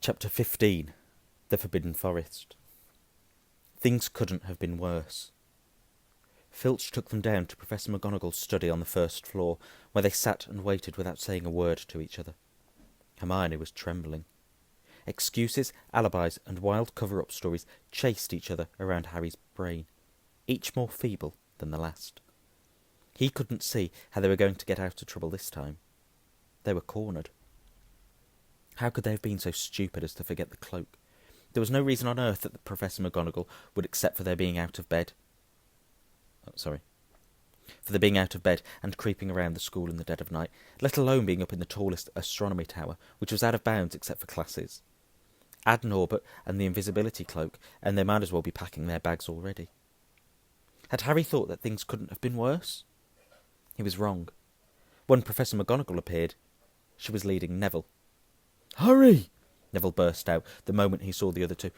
Chapter 15. The Forbidden Forest. Things couldn't have been worse. Filch took them down to Professor McGonagall's study on the first floor, where they sat and waited without saying a word to each other. Hermione was trembling. Excuses, alibis, and wild cover-up stories chased each other around Harry's brain, each more feeble than the last. He couldn't see how they were going to get out of trouble this time. They were cornered. How could they have been so stupid as to forget the cloak? There was no reason on earth that Professor McGonagall would accept for their being out of bed. For their being out of bed and creeping around the school in the dead of night, let alone being up in the tallest astronomy tower, which was out of bounds except for classes. Add Norbert and the invisibility cloak, and they might as well be packing their bags already. Had Harry thought that things couldn't have been worse? He was wrong. When Professor McGonagall appeared, she was leading Neville. "Harry!" Neville burst out the moment he saw the other two.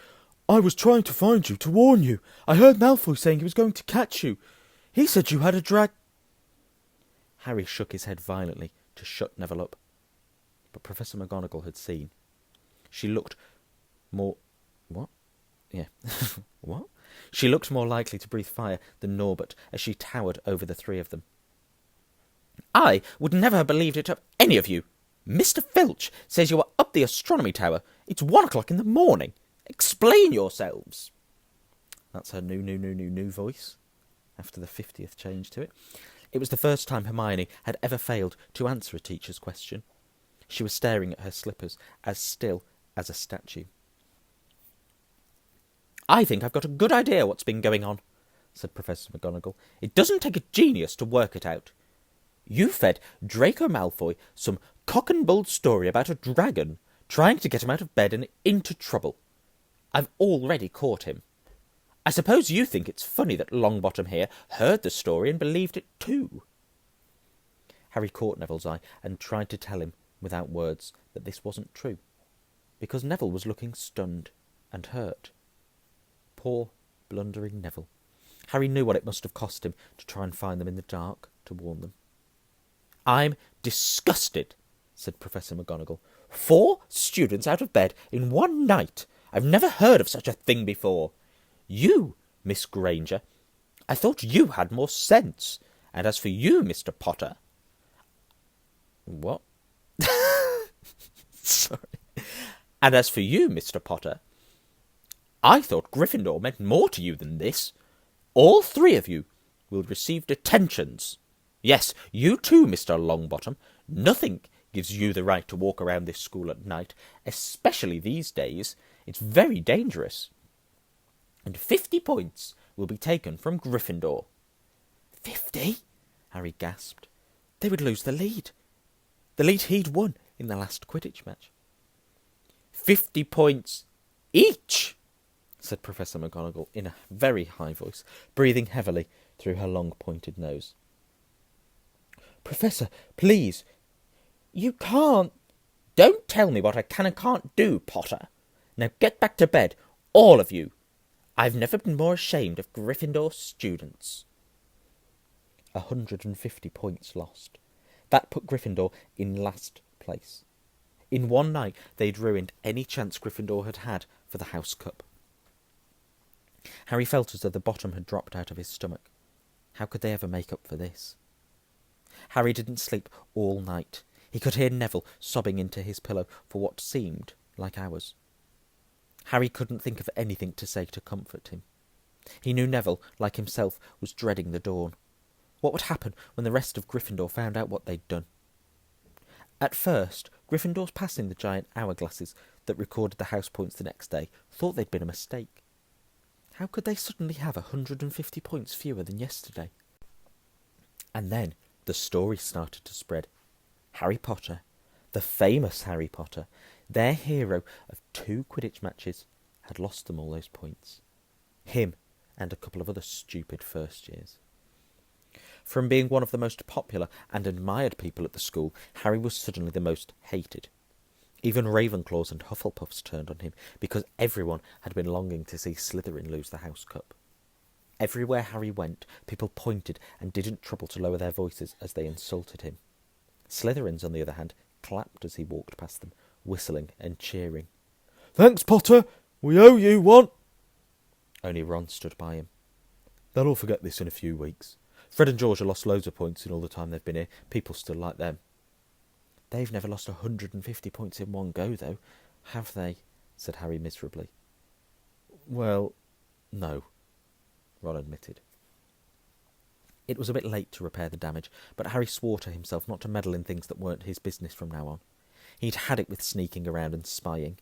"I was trying to find you, to warn you. I heard Malfoy saying he was going to catch you. He said you had a drag—" Harry shook his head violently to shut Neville up. But Professor McGonagall had seen. She looked more... What? Yeah. What? She looked more likely to breathe fire than Norbert as she towered over the three of them. "I would never have believed it of any of you. Mr. Filch says you are up the astronomy tower. It's 1 o'clock in the morning. Explain yourselves." That's her new voice, after the 50th change to it. It was the first time Hermione had ever failed to answer a teacher's question. She was staring at her slippers, as still as a statue. "I think I've got a good idea what's been going on," said Professor McGonagall. "It doesn't take a genius to work it out. You fed Draco Malfoy some cock-and-bull story about a dragon trying to get him out of bed and into trouble. I've already caught him. I suppose you think it's funny that Longbottom here heard the story and believed it too." Harry caught Neville's eye and tried to tell him, without words, that this wasn't true, because Neville was looking stunned and hurt. Poor, blundering Neville. Harry knew what it must have cost him to try and find them in the dark, to warn them. "I'm disgusted," said Professor McGonagall. 4 students out of bed in one night. I've never heard of such a thing before. You, Miss Granger, I thought you had more sense. And as for you, Mr. Potter—" What? Sorry. "And as for you, Mr. Potter, I thought Gryffindor meant more to you than this. All 3 of you will receive detentions. Yes, you too, Mr. Longbottom. Nothing gives you the right to walk around this school at night, especially these days. It's very dangerous. And 50 points will be taken from Gryffindor." 50? Harry gasped. They would lose the lead. The lead he'd won in the last Quidditch match. 50 points each, said Professor McGonagall in a very high voice, breathing heavily through her long pointed nose. "Professor, please." "You can't." "Don't tell me what I can and can't do, Potter. Now get back to bed, all of you. I've never been more ashamed of Gryffindor students." 150 points lost. That put Gryffindor in last place. In one night they'd ruined any chance Gryffindor had had for the House Cup. Harry felt as though the bottom had dropped out of his stomach. How could they ever make up for this? Harry didn't sleep all night. He could hear Neville sobbing into his pillow for what seemed like hours. Harry couldn't think of anything to say to comfort him. He knew Neville, like himself, was dreading the dawn. What would happen when the rest of Gryffindor found out what they'd done? At first, Gryffindors passing the giant hourglasses that recorded the house points the next day thought they'd been a mistake. How could they suddenly have 150 points fewer than yesterday? And then the story started to spread. Harry Potter, the famous Harry Potter, their hero of 2 Quidditch matches, had lost them all those points. Him and a couple of other stupid first years. From being one of the most popular and admired people at the school, Harry was suddenly the most hated. Even Ravenclaws and Hufflepuffs turned on him, because everyone had been longing to see Slytherin lose the House Cup. Everywhere Harry went, people pointed and didn't trouble to lower their voices as they insulted him. Slytherins, on the other hand, clapped as he walked past them, whistling and cheering. Thanks, Potter. We owe you one. Only Ron stood by him. They'll all forget this in a few weeks. Fred and George have lost loads of points in all the time they've been here. People still like them. They've never lost 150 points in one go, though, have they? Said Harry miserably. Well, no, Ron admitted. It was a bit late to repair the damage, but Harry swore to himself not to meddle in things that weren't his business from now on. He'd had it with sneaking around and spying.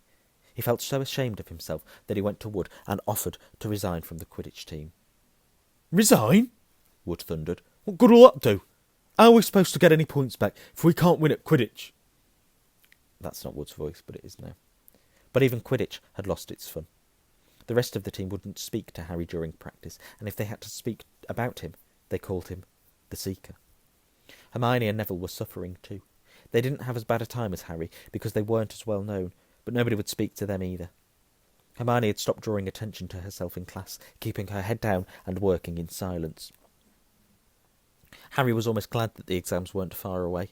He felt so ashamed of himself that he went to Wood and offered to resign from the Quidditch team. Resign? Wood thundered. What good will that do? How are we supposed to get any points back if we can't win at Quidditch? That's not Wood's voice, but it is now. But even Quidditch had lost its fun. The rest of the team wouldn't speak to Harry during practice, and if they had to speak about him, they called him the Seeker. Hermione and Neville were suffering too. They didn't have as bad a time as Harry because they weren't as well known, but nobody would speak to them either. Hermione had stopped drawing attention to herself in class, keeping her head down and working in silence. Harry was almost glad that the exams weren't far away.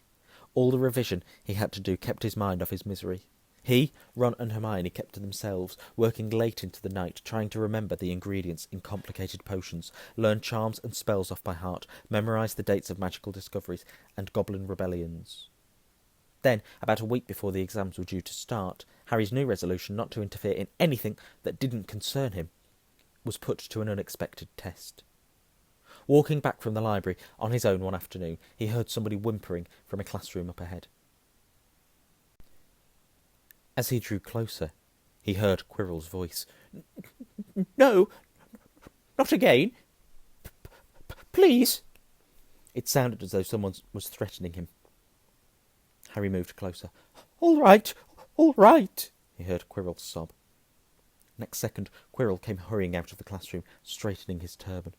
All the revision he had to do kept his mind off his misery. He, Ron and Hermione kept to themselves, working late into the night, trying to remember the ingredients in complicated potions, learn charms and spells off by heart, memorise the dates of magical discoveries and goblin rebellions. Then, about a week before the exams were due to start, Harry's new resolution not to interfere in anything that didn't concern him was put to an unexpected test. Walking back from the library on his own one afternoon, he heard somebody whimpering from a classroom up ahead. As he drew closer, he heard Quirrell's voice. "No, not again. Please." It sounded as though someone was threatening him. Harry moved closer. All right, he heard Quirrell sob. Next second, Quirrell came hurrying out of the classroom, straightening his turban.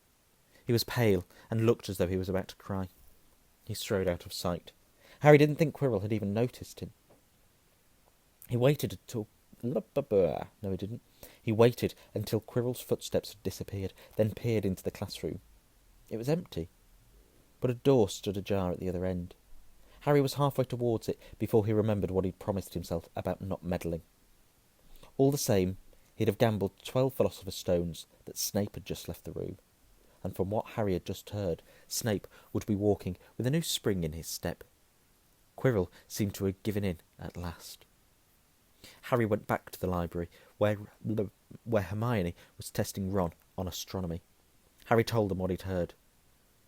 He was pale and looked as though he was about to cry. He strode out of sight. Harry didn't think Quirrell had even noticed him. He waited until... No, he didn't. He waited until Quirrell's footsteps had disappeared, then peered into the classroom. It was empty, but a door stood ajar at the other end. Harry was halfway towards it before he remembered what he'd promised himself about not meddling. All the same, he'd have gambled 12 Philosopher's Stones that Snape had just left the room, and from what Harry had just heard, Snape would be walking with a new spring in his step. Quirrell seemed to have given in at last. Harry went back to the library, where Hermione was testing Ron on astronomy. Harry told them what he'd heard.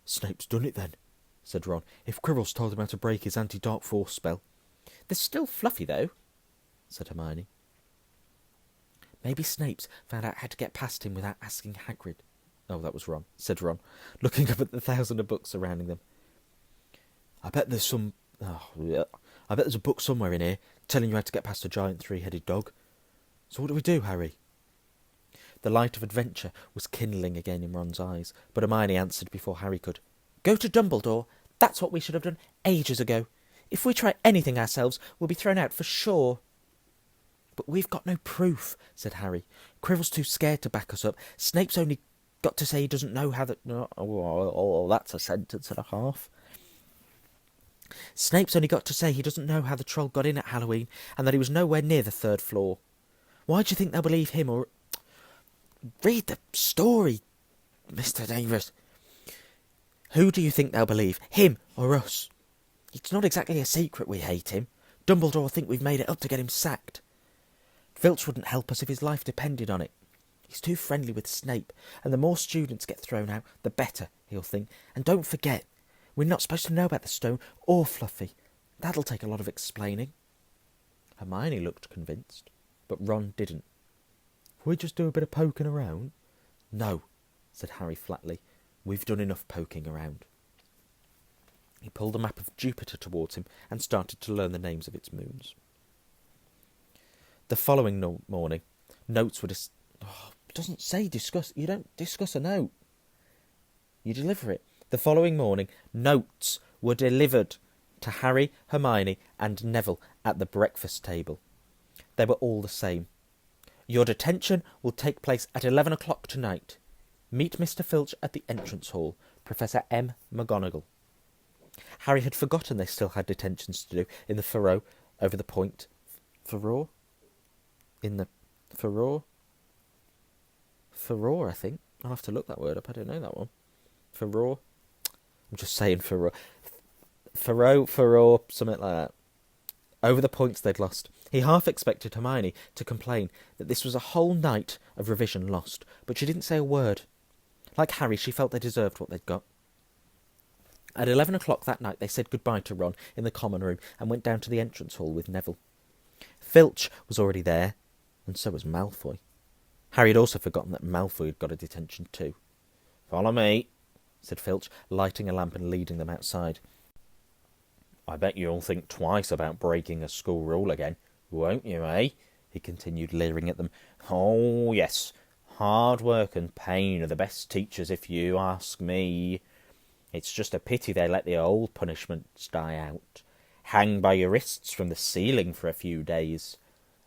"Snape's done it then," said Ron. "If Quirrell's told him how to break his anti-dark force spell." "There's still Fluffy, though," said Hermione. "Maybe Snape's found out how to get past him without asking Hagrid." "Oh, that was Ron," said Ron, looking up at the 1,000 of books surrounding them. I bet there's a book somewhere in here telling you how to get past a giant three-headed dog. So what do we do, Harry?" The light of adventure was kindling again in Ron's eyes, but Hermione answered before Harry could. "Go to Dumbledore. That's what we should have done ages ago. If we try anything ourselves, we'll be thrown out for sure." "But we've got no proof," said Harry. "Quirrell's too scared to back us up. Snape's only got to say he doesn't know how the... Oh, that's a sentence and a half. Snape's only got to say he doesn't know how the troll got in at Halloween, and that he was nowhere near the 3rd floor. Why do you think they'll believe him, or... Read the story, Mr. Danvers. Who do you think they'll believe, him or us? It's not exactly a secret we hate him. Dumbledore will think we've made it up to get him sacked. Filch wouldn't help us if his life depended on it. He's too friendly with Snape, and the more students get thrown out, the better, he'll think. And don't forget, we're not supposed to know about the stone or Fluffy. That'll take a lot of explaining." Hermione looked convinced, but Ron didn't. "We just do a bit of poking around?" "No," said Harry flatly. "We've done enough poking around." He pulled a map of Jupiter towards him and started to learn the names of its moons. The following morning, notes were it doesn't say discuss. You don't discuss a note. You deliver it. The following morning, notes were delivered to Harry, Hermione, and Neville at the breakfast table. They were all the same. "Your detention will take place at 11 o'clock tonight. Meet Mr. Filch at the entrance hall. Professor M. McGonagall." Harry had forgotten they still had detentions to do in the furrow over the point. Furrow? In the Furore? Furore, I think. I'll have to look that word up. I don't know that one. Furore? I'm just saying furore. Furore, something like that. Over the points they'd lost. He half expected Hermione to complain that this was a whole night of revision lost, but she didn't say a word. Like Harry, she felt they deserved what they'd got. At 11 o'clock that night they said goodbye to Ron in the common room and went down to the entrance hall with Neville. Filch was already there, and so was Malfoy. Harry had also forgotten that Malfoy had got a detention too. "Follow me," said Filch, lighting a lamp and leading them outside. "I bet you'll think twice about breaking a school rule again, won't you, eh?" he continued, leering at them. "Oh, yes, hard work and pain are the best teachers if you ask me. It's just a pity they let the old punishments die out. Hang by your wrists from the ceiling for a few days.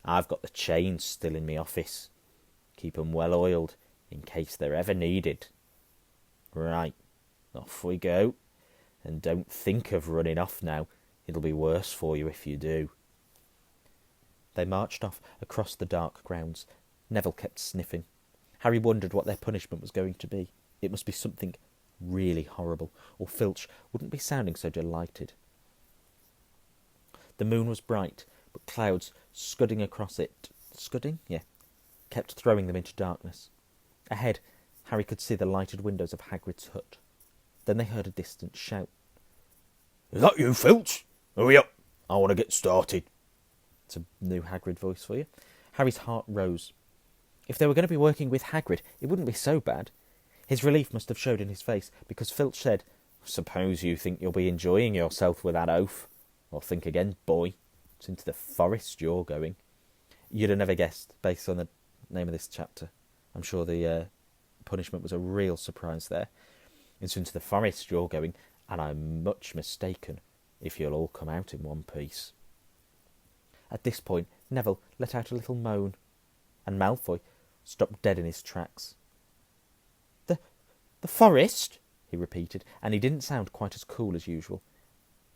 I've got the chains still in my office. Keep 'em well oiled, in case they're ever needed. Right, off we go. And don't think of running off now. It'll be worse for you if you do." They marched off across the dark grounds. Neville kept sniffing. Harry wondered what their punishment was going to be. It must be something really horrible, or Filch wouldn't be sounding so delighted. The moon was bright, but clouds scudding across it, kept throwing them into darkness. Ahead, Harry could see the lighted windows of Hagrid's hut. Then they heard a distant shout. "Is that you, Filch? Hurry up, I want to get started." It's a new Hagrid voice for you. Harry's heart rose. If they were going to be working with Hagrid, it wouldn't be so bad. His relief must have showed in his face, because Filch said, "Suppose you think you'll be enjoying yourself with that oaf. Well, think again, boy. It's into the forest you're going." You'd have never guessed, based on the name of this chapter. I'm sure the punishment was a real surprise there. It's into the forest you're going, and I'm much mistaken if you'll all come out in one piece. At this point, Neville let out a little moan, and Malfoy stopped dead in his tracks. The forest?" he repeated, and he didn't sound quite as cool as usual.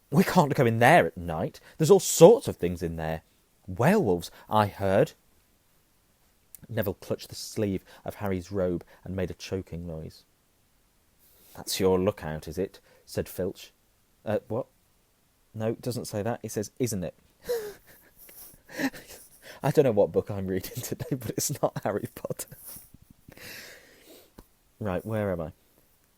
"We can't go in there at night. There's all sorts of things in there. Werewolves, I heard." Neville clutched the sleeve of Harry's robe and made a choking noise. "That's your lookout, is it?" said Filch. What? No, it doesn't say that. It says, "Isn't it?" I don't know what book I'm reading today, but it's not Harry Potter. Right, where am I?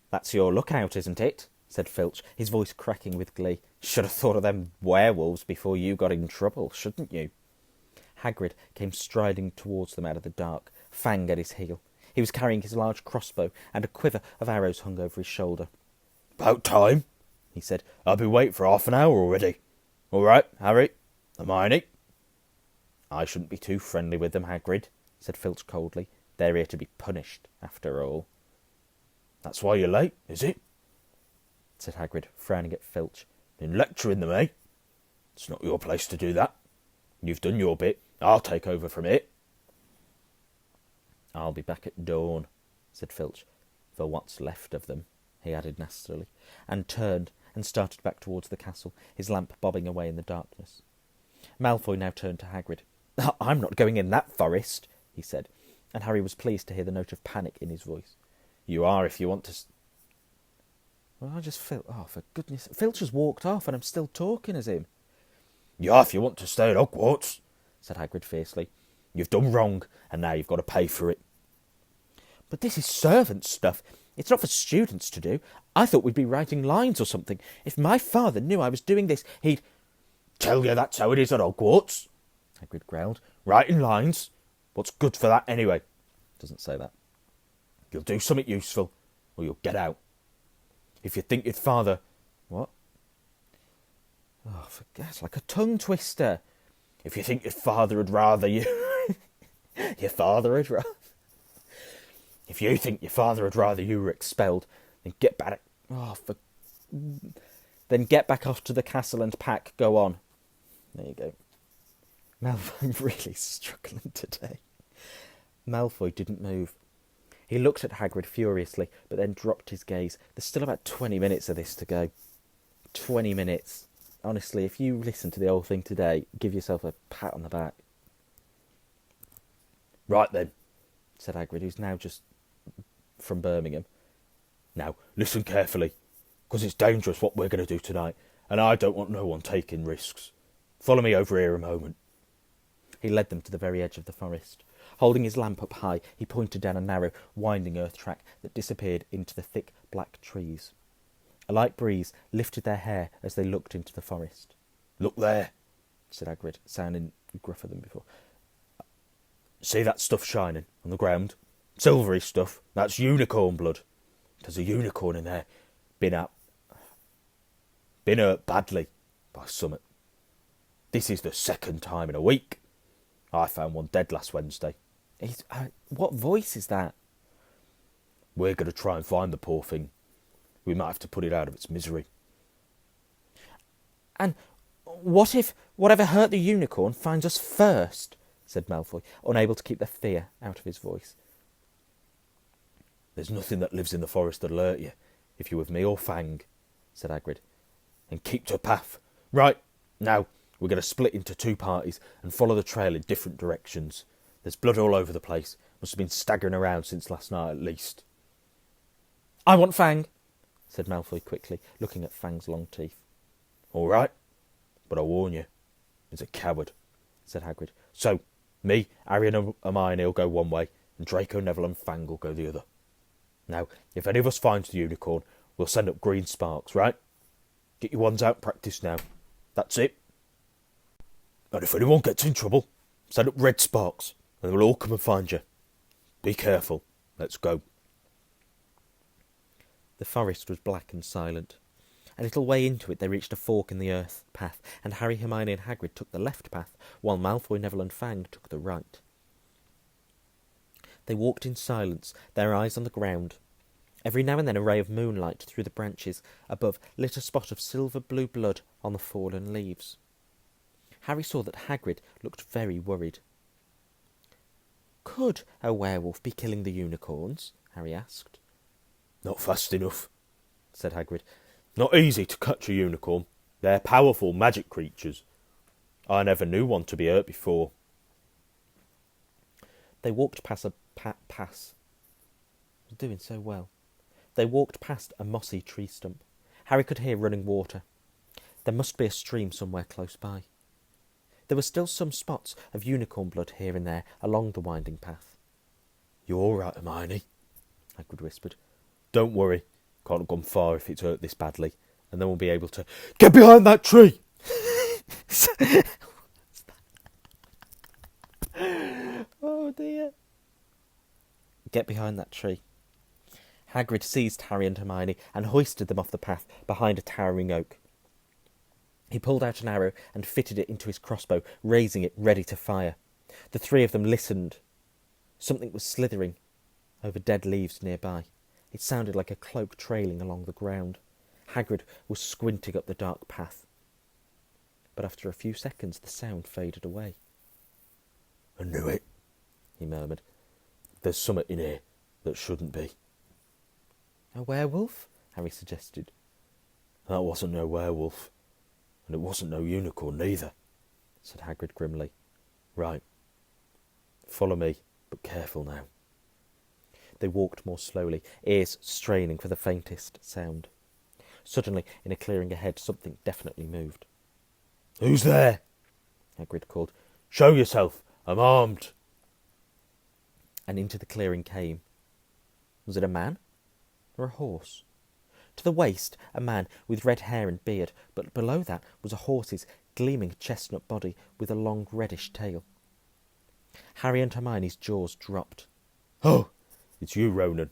"That's your lookout, isn't it?" said Filch, his voice cracking with glee. "Should have thought of them werewolves before you got in trouble, shouldn't you?" Hagrid came striding towards them out of the dark, Fang at his heel. He was carrying his large crossbow, and a quiver of arrows hung over his shoulder. "About time," he said. "I've been waiting for half an hour already. All right, Harry? Hermione?" "I shouldn't be too friendly with them, Hagrid," said Filch coldly. "They're here to be punished, after all." "That's why you're late, is it?" said Hagrid, frowning at Filch. "Been lecturing them, eh? It's not your place to do that. You've done your bit. I'll take over from it." "I'll be back at dawn," said Filch. "For what's left of them," he added nastily, and turned and started back towards the castle, his lamp bobbing away in the darkness. Malfoy now turned to Hagrid. "I'm not going in that forest," he said, and Harry was pleased to hear the note of panic in his voice. "You are if you want to..." Well, I just felt... Oh, for goodness... Filch has walked off and I'm still talking as him. "You are if you want to stay at Hogwarts," said Hagrid fiercely. "You've done wrong, and now you've got to pay for it." "But this is servant stuff. It's not for students to do. I thought we'd be writing lines or something. If my father knew I was doing this, he'd..." "Tell you that's how it is at Hogwarts," Hagrid growled. "Writing lines? What's good for that, anyway?" Doesn't say that. "You'll do something useful, or you'll get out. If you think your father..." What? Oh, for God's like a tongue twister. "If you think your father would rather you..." Your father would rather... "If you think your father would rather you were expelled, then get back... Oh, for... Then get back off to the castle and pack. Go on." There you go. Malfoy really struggling today. Malfoy didn't move. He looked at Hagrid furiously, but then dropped his gaze. There's still about 20 minutes of this to go. 20 minutes. Honestly, if you listen to the whole thing today, give yourself a pat on the back. Right then, said Hagrid, who's now just from Birmingham. now listen carefully, because it's dangerous what we're going to do tonight, and I don't want no one taking risks. Follow me over here a moment. He led them to the very edge of the forest. Holding his lamp up high, he pointed down a narrow, winding earth track that disappeared into the thick black trees. A light breeze lifted their hair as they looked into the forest. Look there, said Hagrid, sounding gruffer than before. see that stuff shining on the ground? Silvery stuff, that's unicorn blood. There's a unicorn in there, been hurt badly by summit. This is the second time in a week. I found one dead last Wednesday. What voice is that? We're going to try and find the poor thing. We might have to put it out of its misery. And what if whatever hurt the unicorn finds us first? Said Malfoy, unable to keep the fear out of his voice. There's nothing that lives in the forest that'll hurt you, if you're with me or Fang, said Hagrid. And keep to a path. Right, now, we're going to split into two parties and follow the trail in different directions. There's blood all over the place. Must have been staggering around since last night at least. I want Fang, said Malfoy quickly, looking at Fang's long teeth. All right, but I warn you, he's a coward, said Hagrid. So, me, Harry and Hermione will go one way, and Draco, Neville and Fang will go the other. Now, if any of us finds the unicorn, we'll send up green sparks, right? Get your wands out and practice now. That's it. And if anyone gets in trouble, send up red sparks, and they'll all come and find you. Be careful. Let's go. The forest was black and silent. A little way into it they reached a fork in the earth path, and Harry, Hermione and Hagrid took the left path, while Malfoy, Neville and Fang took the right. They walked in silence, their eyes on the ground. Every now and then a ray of moonlight through the branches above lit a spot of silver-blue blood on the fallen leaves. Harry saw that Hagrid looked very worried. "Could a werewolf be killing the unicorns?" Harry asked. Not fast enough, said Hagrid. Not easy to catch a unicorn. They're powerful magic creatures. I never knew one to be hurt before. They walked past a pass. Doing so well. They walked past a mossy tree stump. Harry could hear running water. There must be a stream somewhere close by. There were still some spots of unicorn blood here and there along the winding path. You all right, Hermione? Hagrid whispered. Don't worry. Can't have gone far if it's hurt this badly, and then we'll be able to... Get behind that tree! Oh dear. Get behind that tree. Hagrid seized Harry and Hermione and hoisted them off the path behind a towering oak. He pulled out an arrow and fitted it into his crossbow, raising it ready to fire. The three of them listened. Something was slithering over dead leaves nearby. It sounded like a cloak trailing along the ground. Hagrid was squinting up the dark path. But after a few seconds the sound faded away. I knew it, he murmured. There's something in here that shouldn't be. A werewolf? Harry suggested. That wasn't no werewolf. And it wasn't no unicorn neither, said Hagrid grimly. Right. Follow me, but careful now. They walked more slowly, ears straining for the faintest sound. Suddenly, in a clearing ahead, something definitely moved. Who's there? Hagrid called. Show yourself. I'm armed. And into the clearing came. Was it a man or a horse? To the waist, a man with red hair and beard, but below that was a horse's gleaming chestnut body with a long reddish tail. Harry and Hermione's jaws dropped. Oh, it's you, Ronan,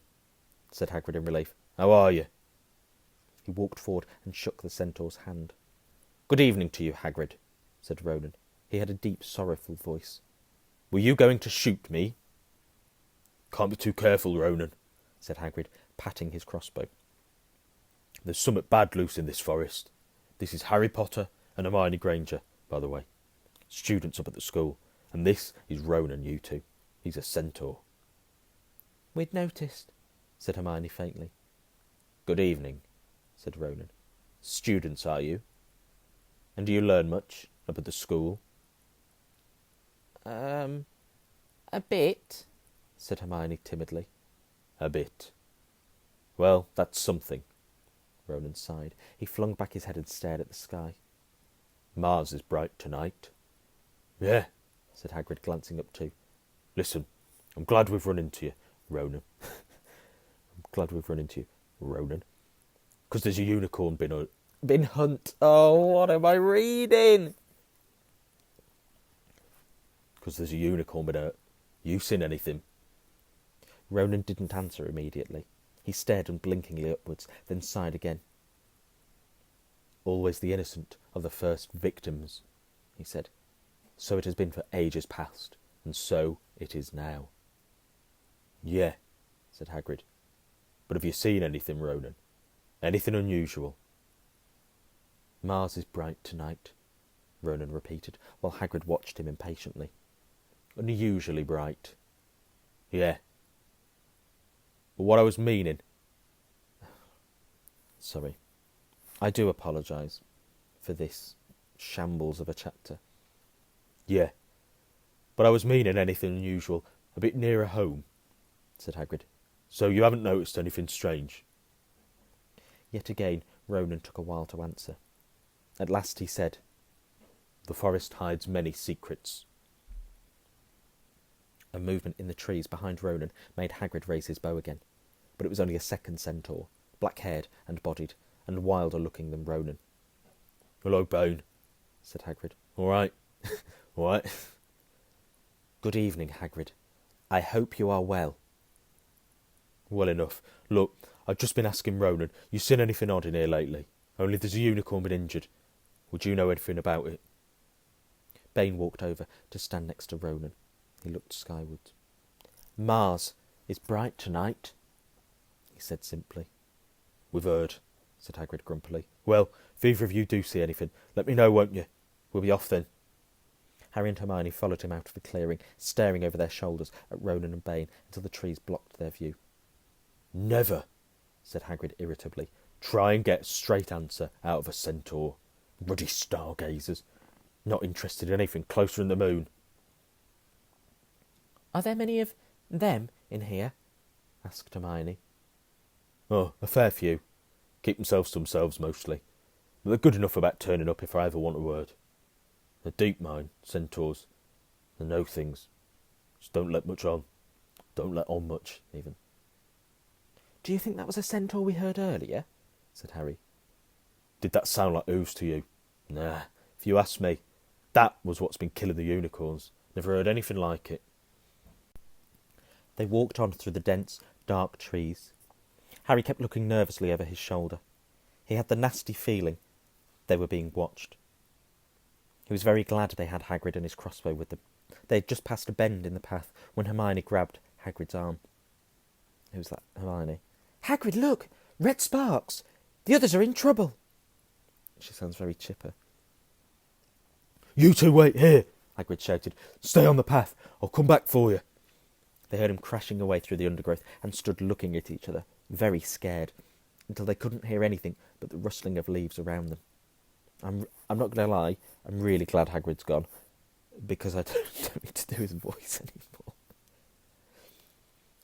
said Hagrid in relief. How are you? He walked forward and shook the centaur's hand. Good evening to you, Hagrid, said Ronan. He had a deep, sorrowful voice. Were you going to shoot me? Can't be too careful, Ronan, said Hagrid, patting his crossbow. There's something bad loose in this forest. This is Harry Potter and Hermione Granger, by the way. Students up at the school. And this is Ronan, you two. He's a centaur. We'd noticed, said Hermione faintly. Good evening, said Ronan. Students, are you? And do you learn much up at the school? A bit, said Hermione timidly. A bit. Well, that's something. Ronan sighed. He flung back his head and stared at the sky. Mars is bright tonight. Yeah, said Hagrid, glancing up too. Listen, I'm glad we've run into you, Ronan. I'm glad we've run into you, Ronan. Because there's a unicorn been hunt. Oh, what am I reading? Because there's a unicorn been hurt. You seen anything? Ronan didn't answer immediately. He stared unblinkingly upwards, then sighed again. Always the innocent are the first victims, he said. So it has been for ages past, and so it is now. Yeah, said Hagrid. But have you seen anything, Ronan? Anything unusual? Mars is bright tonight, Ronan repeated, while Hagrid watched him impatiently. Unusually bright. Yeah. But what I was meaning... Sorry. I do apologise for this shambles of a chapter. Yeah. But I was meaning anything unusual a bit nearer home, said Hagrid. So you haven't noticed anything strange? Yet again Ronan took a while to answer. At last he said, The forest hides many secrets. A movement in the trees behind Ronan made Hagrid raise his bow again, but it was only a second centaur, black-haired and bodied, and wilder looking than Ronan. Hello, Bane, said Hagrid. All right. All right. Good evening, Hagrid. I hope you are well. Well enough. Look, I've just been asking Ronan, you seen anything odd in here lately? Only there's a unicorn been injured. Would you know anything about it? Bane walked over to stand next to Ronan. He looked skyward. Mars is bright tonight, he said simply. We've heard, said Hagrid grumpily. Well, if either of you do see anything, let me know, won't you? We'll be off then. Harry and Hermione followed him out of the clearing, staring over their shoulders at Ronan and Bane until the trees blocked their view. Never, said Hagrid irritably, try and get a straight answer out of a centaur. Ruddy stargazers. Not interested in anything closer than the moon. Are there many of them in here? Asked Hermione. Oh, a fair few. Keep themselves to themselves mostly. But they're good enough about turning up if I ever want a word. They're deep mine, centaurs. They know things. Just don't let much on. Don't let on much, even. Do you think that was a centaur we heard earlier? Said Harry. Did that sound like ooze to you? Nah, if you ask me, that was what's been killing the unicorns. Never heard anything like it. They walked on through the dense, dark trees. Harry kept looking nervously over his shoulder. He had the nasty feeling they were being watched. He was very glad they had Hagrid and his crossbow with them. They had just passed a bend in the path when Hermione grabbed Hagrid's arm. Who's that, Hermione? Hagrid, look! Red sparks! The others are in trouble! She sounds very chipper. You two wait here, Hagrid shouted. Stay on the path. I'll come back for you. They heard him crashing away through the undergrowth and stood looking at each other, very scared, until they couldn't hear anything but the rustling of leaves around them. I'm not going to lie, I'm really glad Hagrid's gone, because I don't need to do his voice anymore.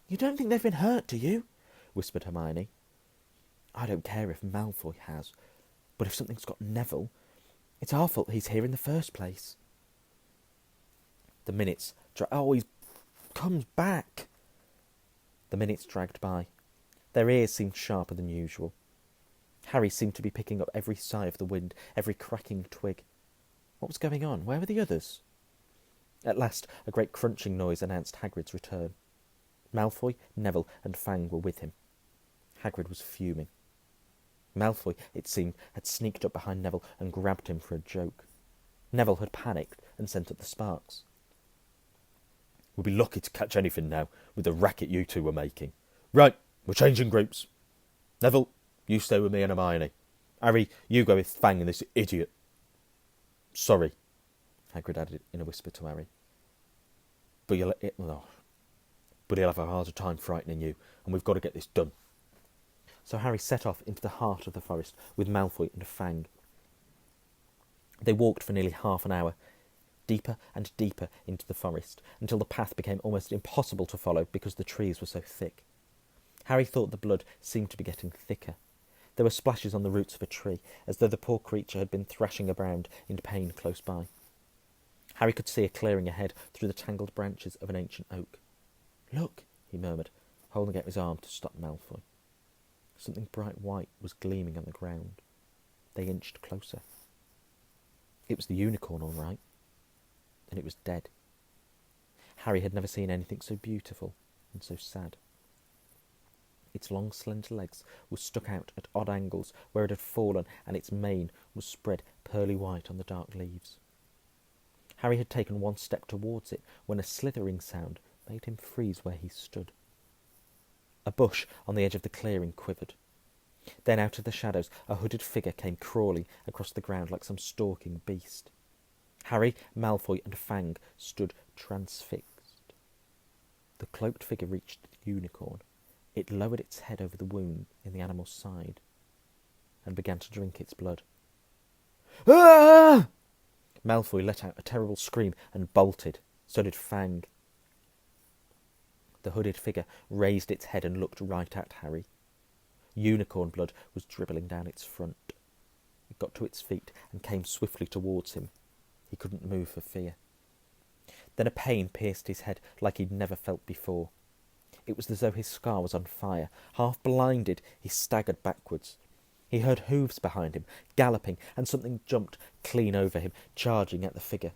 You don't think they've been hurt, do you? Whispered Hermione. I don't care if Malfoy has, but if something's got Neville, it's our fault he's here in the first place. The minutes... he comes back. The minutes dragged by. Their ears seemed sharper than usual. Harry seemed to be picking up every sigh of the wind, every cracking twig. What was going on? Where were the others? At last, a great crunching noise announced Hagrid's return. Malfoy, Neville, and Fang were with him. Hagrid was fuming. Malfoy, it seemed, had sneaked up behind Neville and grabbed him for a joke. Neville had panicked and sent up the sparks. We'll be lucky to catch anything now, with the racket you two were making. Right, we're changing groups. Neville, you stay with me and Hermione. Harry, you go with Fang and this idiot. Sorry, Hagrid added in a whisper to Harry. But he'll have a harder time frightening you, and we've got to get this done. So Harry set off into the heart of the forest with Malfoy and Fang. They walked for nearly half an hour. deeper and deeper into the forest, until the path became almost impossible to follow because the trees were so thick. Harry thought the blood seemed to be getting thicker. There were splashes on the roots of a tree, as though the poor creature had been thrashing around in pain close by. Harry could see a clearing ahead through the tangled branches of an ancient oak. "Look," he murmured, holding out his arm to stop Malfoy. Something bright white was gleaming on the ground. They inched closer. It was the unicorn, all right, and it was dead. Harry had never seen anything so beautiful and so sad. Its long, slender legs were stuck out at odd angles where it had fallen, and its mane was spread pearly white on the dark leaves. Harry had taken one step towards it when a slithering sound made him freeze where he stood. A bush on the edge of the clearing quivered. Then out of the shadows a hooded figure came crawling across the ground like some stalking beast. Harry, Malfoy and Fang stood transfixed. The cloaked figure reached the unicorn. It lowered its head over the wound in the animal's side and began to drink its blood. "Ah!" Malfoy let out a terrible scream and bolted. So did Fang. The hooded figure raised its head and looked right at Harry. Unicorn blood was dribbling down its front. It got to its feet and came swiftly towards him. He couldn't move for fear. Then a pain pierced his head like he'd never felt before. It was as though his scar was on fire. Half blinded, he staggered backwards. He heard hooves behind him, galloping, and something jumped clean over him, charging at the figure.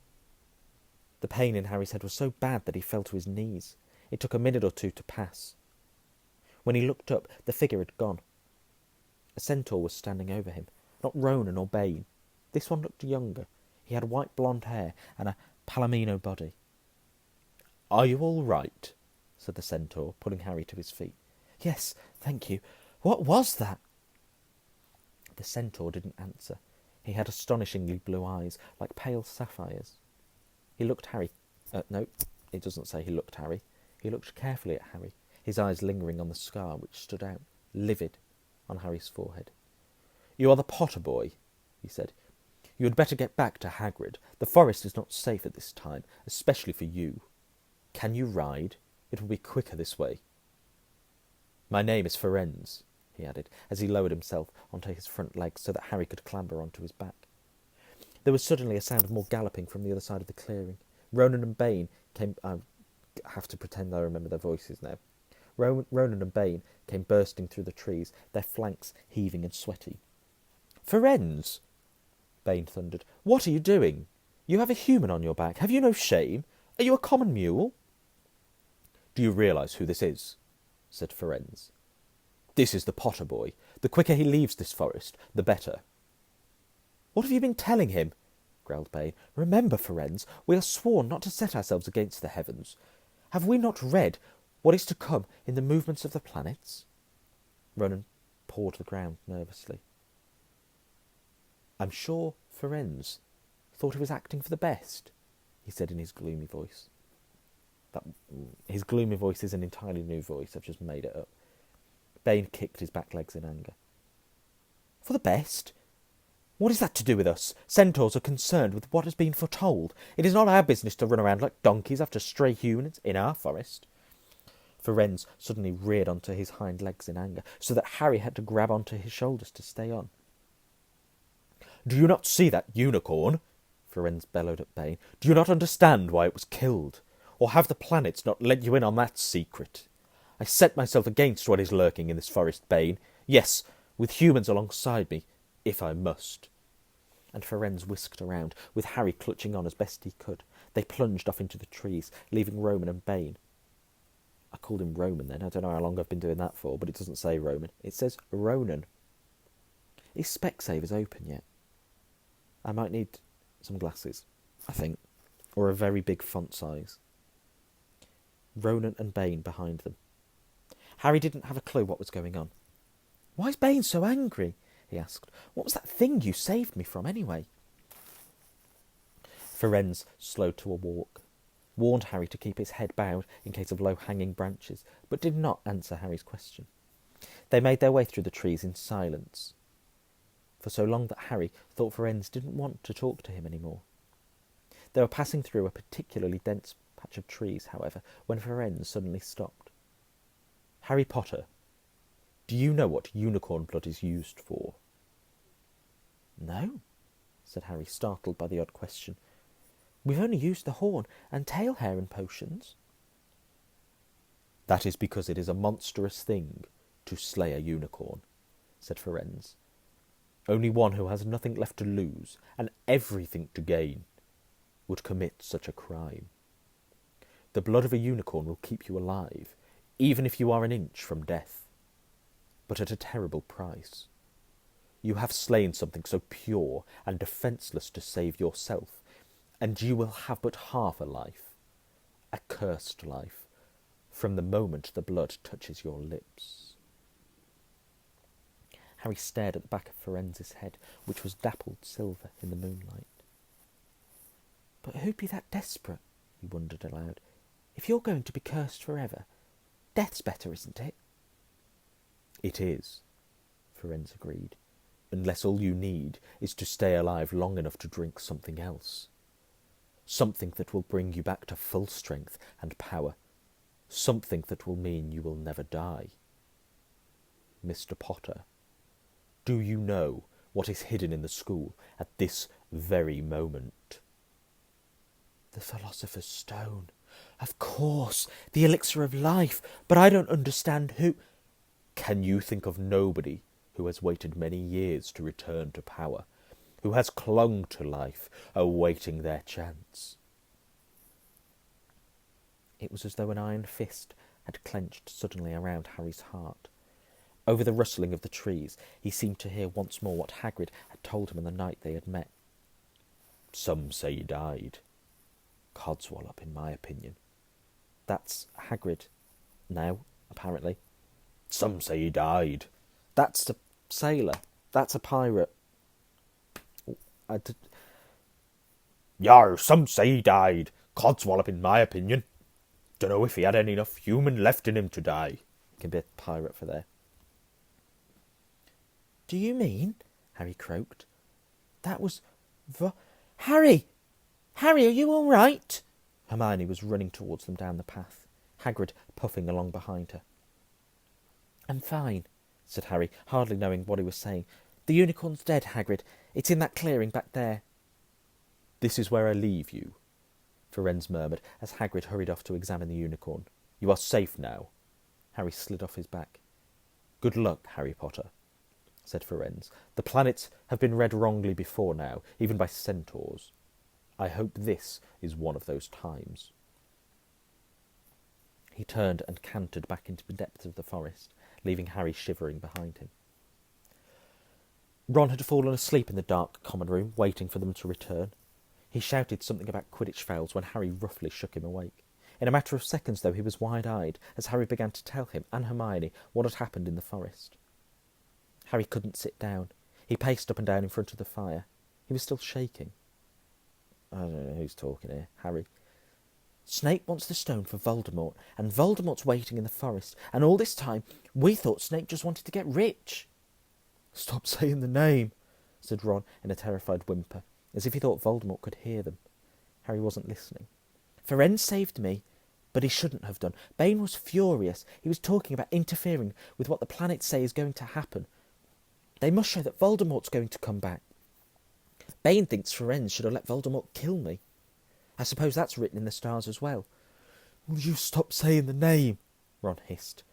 The pain in Harry's head was so bad that he fell to his knees. It took a minute or two to pass. When he looked up, the figure had gone. A centaur was standing over him, not Ronan or Bane. This one looked younger. He had white blonde hair and a palomino body. "Are you all right?" said the centaur, pulling Harry to his feet. "Yes, thank you. What was that?" The centaur didn't answer. He had astonishingly blue eyes, like pale sapphires. He looked Harry. No, it doesn't say he looked Harry. He looked carefully at Harry, his eyes lingering on the scar which stood out, livid, on Harry's forehead. "You are the Potter boy," he said. "You had better get back to Hagrid. The forest is not safe at this time, especially for you. Can you ride? It will be quicker this way." "My name is Firenze," he added, as he lowered himself onto his front legs so that Harry could clamber onto his back. There was suddenly a sound of more galloping from the other side of the clearing. Ronan and Bane came... I have to pretend I remember their voices now. Ronan and Bane came bursting through the trees, their flanks heaving and sweaty. "Firenze!" Bane thundered. "What are you doing? You have a human on your back. Have you no shame? Are you a common mule?" "Do you realise who this is?" said Firenze. "This is the Potter boy. The quicker he leaves this forest, the better." "What have you been telling him?" growled Bane. "Remember, Firenze, we are sworn not to set ourselves against the heavens. Have we not read what is to come in the movements of the planets?" Ronan pawed the ground nervously. "I'm sure Firenze thought he was acting for the best," he said in his gloomy voice. His gloomy voice is an entirely new voice. I've just made it up. Bane kicked his back legs in anger. "For the best? What is that to do with us? Centaurs are concerned with what has been foretold. It is not our business to run around like donkeys after stray humans in our forest." Firenze suddenly reared onto his hind legs in anger, so that Harry had to grab onto his shoulders to stay on. "Do you not see that unicorn?" Firenze bellowed at Bane. "Do you not understand why it was killed? Or have the planets not let you in on that secret? I set myself against what is lurking in this forest, Bane. Yes, with humans alongside me, if I must." And Firenze whisked around, with Harry clutching on as best he could. They plunged off into the trees, leaving Roman and Bane. I called him Roman then. I don't know how long I've been doing that for, but it doesn't say Roman. It says Ronan. Is Specsavers open yet? I might need some glasses, I think, or a very big font size. Ronan and Bane behind them. Harry didn't have a clue what was going on. "Why is Bane so angry?" he asked. "What was that thing you saved me from, anyway?" Firenze slowed to a walk, warned Harry to keep his head bowed in case of low-hanging branches, but did not answer Harry's question. They made their way through the trees in silence, for so long that Harry thought Firenze didn't want to talk to him any more. They were passing through a particularly dense patch of trees, however, when Firenze suddenly stopped. "Harry Potter, do you know what unicorn blood is used for?" "No," said Harry, startled by the odd question. "We've only used the horn and tail hair in potions." "That is because it is a monstrous thing to slay a unicorn," said Firenze. "Only one who has nothing left to lose and everything to gain would commit such a crime. The blood of a unicorn will keep you alive, even if you are an inch from death, but at a terrible price. You have slain something so pure and defenceless to save yourself, and you will have but half a life, a cursed life, from the moment the blood touches your lips." Harry stared at the back of Firenze's head, which was dappled silver in the moonlight. "But who'd be that desperate?" he wondered aloud. "If you're going to be cursed forever, death's better, isn't it?" "It is," Firenze agreed, "unless all you need is to stay alive long enough to drink something else. Something that will bring you back to full strength and power. Something that will mean you will never die. Mr. Potter, do you know what is hidden in the school at this very moment?" "The Philosopher's Stone. Of course, the elixir of life, but I don't understand who—" "Can you think of nobody who has waited many years to return to power, who has clung to life, awaiting their chance?" It was as though an iron fist had clenched suddenly around Harry's heart. Over the rustling of the trees, he seemed to hear once more what Hagrid had told him on the night they had met. "Some say he died. Codswallop, in my opinion." "That's Hagrid now, apparently." "Some say he died." "That's a sailor. That's a pirate." "Yar, some say he died. Codswallop, in my opinion. Dunno if he had any enough human left in him to die." Can be a pirate for there. "Do you mean," Harry croaked, "that was Harry! Harry, are you all right?" Hermione was running towards them down the path, Hagrid puffing along behind her. "I'm fine," said Harry, hardly knowing what he was saying. "The unicorn's dead, Hagrid. It's in that clearing back there." "This is where I leave you," Firenze murmured as Hagrid hurried off to examine the unicorn. "You are safe now." Harry slid off his back. "Good luck, Harry Potter," said Firenze. "The planets have been read wrongly before now, even by centaurs. I hope this is one of those times." He turned and cantered back into the depths of the forest, leaving Harry shivering behind him. Ron had fallen asleep in the dark common room, waiting for them to return. He shouted something about Quidditch fails when Harry roughly shook him awake. In a matter of seconds, though, he was wide-eyed as Harry began to tell him and Hermione what had happened in the forest. Harry couldn't sit down. He paced up and down in front of the fire. He was still shaking. "I don't know who's talking here, Harry." "Snape wants the stone for Voldemort, and Voldemort's waiting in the forest, and all this time we thought Snape just wanted to get rich." "Stop saying the name," said Ron in a terrified whimper, as if he thought Voldemort could hear them. Harry wasn't listening. "Firenze saved me, but he shouldn't have done. Bane was furious. He was talking about interfering with what the planets say is going to happen. They must show that Voldemort's going to come back. Bane thinks Firenze should have let Voldemort kill me. I suppose that's written in the stars as well." "Will you stop saying the name?" Ron hissed.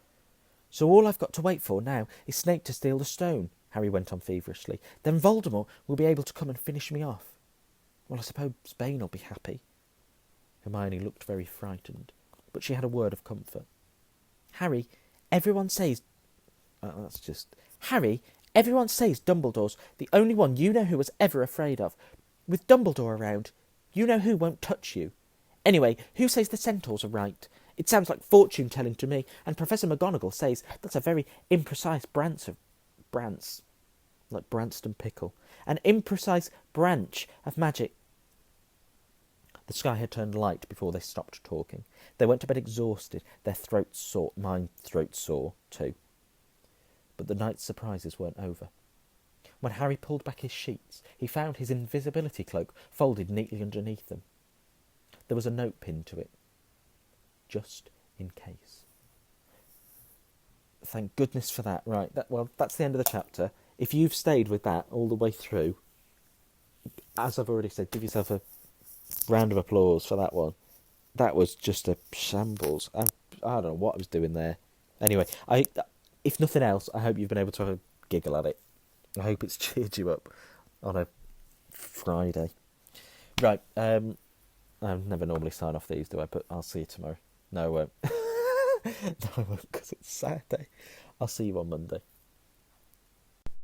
"So all I've got to wait for now is Snape to steal the stone," Harry went on feverishly. "Then Voldemort will be able to come and finish me off. Well, I suppose Bane will be happy." Hermione looked very frightened, but she had a word of comfort. Harry, everyone says Dumbledore's the only one you know who was ever afraid of. With Dumbledore around, you know who won't touch you. Anyway, who says the centaurs are right? It sounds like fortune-telling to me, and Professor McGonagall says that's a very imprecise branch, like Branston Pickle, an imprecise branch of magic." The sky had turned light before they stopped talking. They went to bed exhausted, their throats sore, mine throats sore too. But the night's surprises weren't over. When Harry pulled back his sheets, he found his invisibility cloak folded neatly underneath them. there was a note pinned to it, just in case. Thank goodness for that. Right, that's the end of the chapter. If you've stayed with that all the way through, as I've already said, give yourself a round of applause for that one. That was just a shambles. I don't know what I was doing there. Anyway, if nothing else, I hope you've been able to have a giggle at it. I hope it's cheered you up on a Friday. Right, I never normally sign off these, do I? But I'll see you tomorrow. No, I won't. No, I won't, because it's Saturday. I'll see you on Monday.